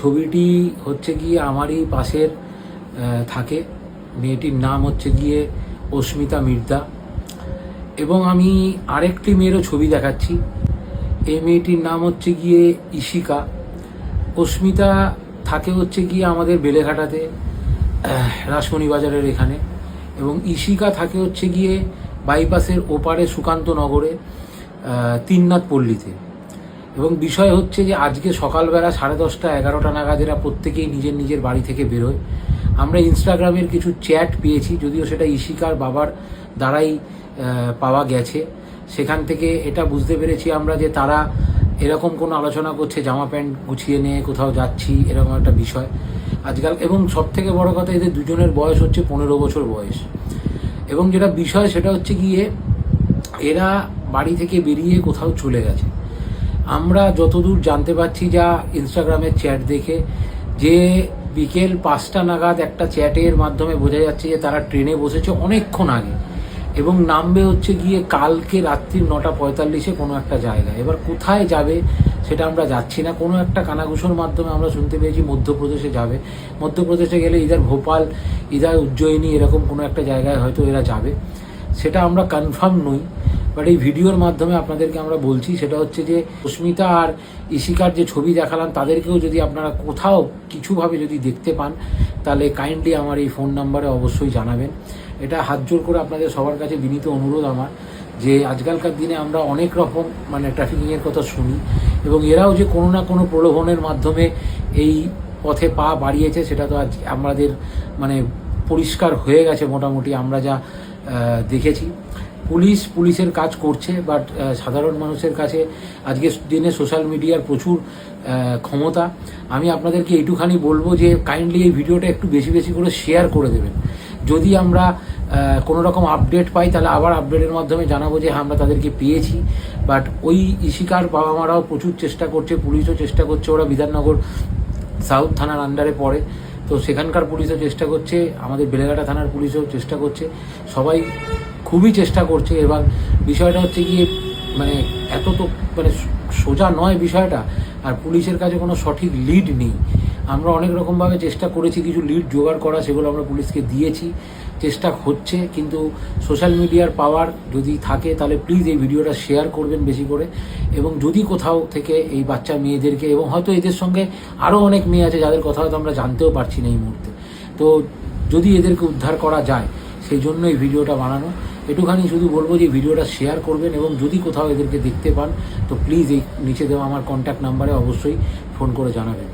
ছবিটি হচ্ছে গিয়ে আমারই পাশের থাকে। মেয়েটির নাম হচ্ছে গিয়ে অস্মিতা মির্জা এবং আমি আরেকটি মেয়েরও ছবি দেখাচ্ছি। এই মেয়েটির নাম হচ্ছে গিয়ে ইশিকা। অস্মিতা থাকে হচ্ছে গিয়ে আমাদের বেলেঘাটাতে, রাসমণি বাজারের এখানে, এবং ইশিকা থাকে হচ্ছে গিয়ে বাইপাসের ওপারে সুকান্ত নগরে তিননাথ পল্লীতে। এবং বিষয় হচ্ছে যে আজকে সকালবেলা 10:30 11টা নাগাদ এরা প্রত্যেকেই নিজের নিজের বাড়ি থেকে বেরোয়। আমরা ইনস্টাগ্রামের কিছু চ্যাট পেয়েছি, যদিও সেটা ইশিকার বাবার দ্বারাই পাওয়া গেছে। সেখান থেকে এটা বুঝতে পেরেছি আমরা যে তারা এরকম কোনো আলোচনা করছে জামা প্যান্ট গুছিয়ে নিয়ে কোথাও যাচ্ছি, এরকম একটা বিষয় আজকাল। এবং সব থেকে বড় কথা, এদের দুজনের বয়স হচ্ছে 15 বছর বয়স। এবং যেটা বিষয় সেটা হচ্ছে গিয়ে এরা বাড়ি থেকে বেরিয়ে কোথাও চলে গেছে। আমরা যতদূর জানতে পারছি যা ইনস্টাগ্রামের চ্যাট দেখে, যে বিকেল 5টা নাগাদ একটা চ্যাটের মাধ্যমে বোঝা যাচ্ছে যে তারা ট্রেনে বসেছে অনেকক্ষণ আগে এবং নামবে হচ্ছে গিয়ে কালকে রাত্রি 9:45 কোনো একটা জায়গায়। এবার কোথায় যাবে সেটা আমরা যাচ্ছি না। কোনো একটা কানাঘুষোর মাধ্যমে আমরা শুনতে পেয়েছি মধ্যপ্রদেশে যাবে। মধ্যপ্রদেশে গেলে ইদার ভোপাল, ইদার উজ্জয়িনী, এরকম কোনো একটা জায়গায় হয়তো এরা যাবে। সেটা আমরা কনফার্ম নই, বাট এই ভিডিওর মাধ্যমে আপনাদেরকে আমরা বলছি। সেটা হচ্ছে যে অস্মিতা আর ইশিকার যে ছবি দেখালাম, তাদেরকেও যদি আপনারা কোথাও কিছুভাবে যদি দেখতে পান, তাহলে কাইন্ডলি আমার এই ফোন নাম্বারে অবশ্যই জানাবেন। এটা হাত জোর করে আপনাদের সবার কাছে বিনীত অনুরোধ আমার, যে আজকালকার দিনে আমরা অনেক রকম ট্রাফিকিংয়ের কথা শুনি, এবং এরাও যে কোনো না কোনো প্রলোভনের মাধ্যমে এই পথে পা বাড়িয়েছে সেটা তো আজ আমাদের পরিষ্কার হয়ে গেছে মোটামুটি, আমরা যা দেখেছি। পুলিশের কাজ করছে, বাট সাধারণ মানুষের কাছে আজকের দিনে সোশ্যাল মিডিয়ার প্রচুর ক্ষমতা। আমি আপনাদেরকে এইটুখানি বলবো যে কাইন্ডলি এই ভিডিওটা একটু বেশি বেশি করে শেয়ার করে দেবেন। যদি আমরা কোনো রকম আপডেট পাই, তাহলে আবার আপডেটের মাধ্যমে জানাবো যে আমরা তাদেরকে পেয়েছি। বাট ওই ইশিকার বাবা মারাও প্রচুর চেষ্টা করছে, পুলিশও চেষ্টা করছে। ওরা বিধাননগর সাউথ থানার আন্ডারে পড়ে, তো সেখানকার পুলিশও চেষ্টা করছে, আমাদের বেলেঘাটা থানার পুলিশও চেষ্টা করছে, সবাই খুবই চেষ্টা করছে। এবার বিষয়টা হচ্ছে গিয়ে এত তো সোজা নয় বিষয়টা, আর পুলিশের কাছে কোনো সঠিক লিড নেই। আমরা অনেক রকমভাবে চেষ্টা করেছি কিছু লিড জোগাড় করা, সেগুলো আমরা পুলিশকে দিয়েছি, চেষ্টা হচ্ছে। কিন্তু সোশ্যাল মিডিয়ার পাওয়ার যদি থাকে তাহলে প্লিজ এই ভিডিওটা শেয়ার করবেন বেশি করে। এবং যদি কোথাও থেকে এই বাচ্চা মেয়েদেরকে, এবং হয়তো এদের সঙ্গে আরও অনেক মেয়ে আছে যাদের কথা হয়তো আমরা জানতেও পারছি না এই মুহূর্তে, তো যদি এদেরকে উদ্ধার করা যায় সেই জন্য এই ভিডিওটা বানানো। একটুখানি শুধু বলবো যে ভিডিওটা শেয়ার করবেন, এবং যদি কোথাও এদেরকে দেখতে পান তো প্লিজ এই নিচে দেওয়া আমার কন্ট্যাক্ট নাম্বারে অবশ্যই ফোন করে জানাবেন।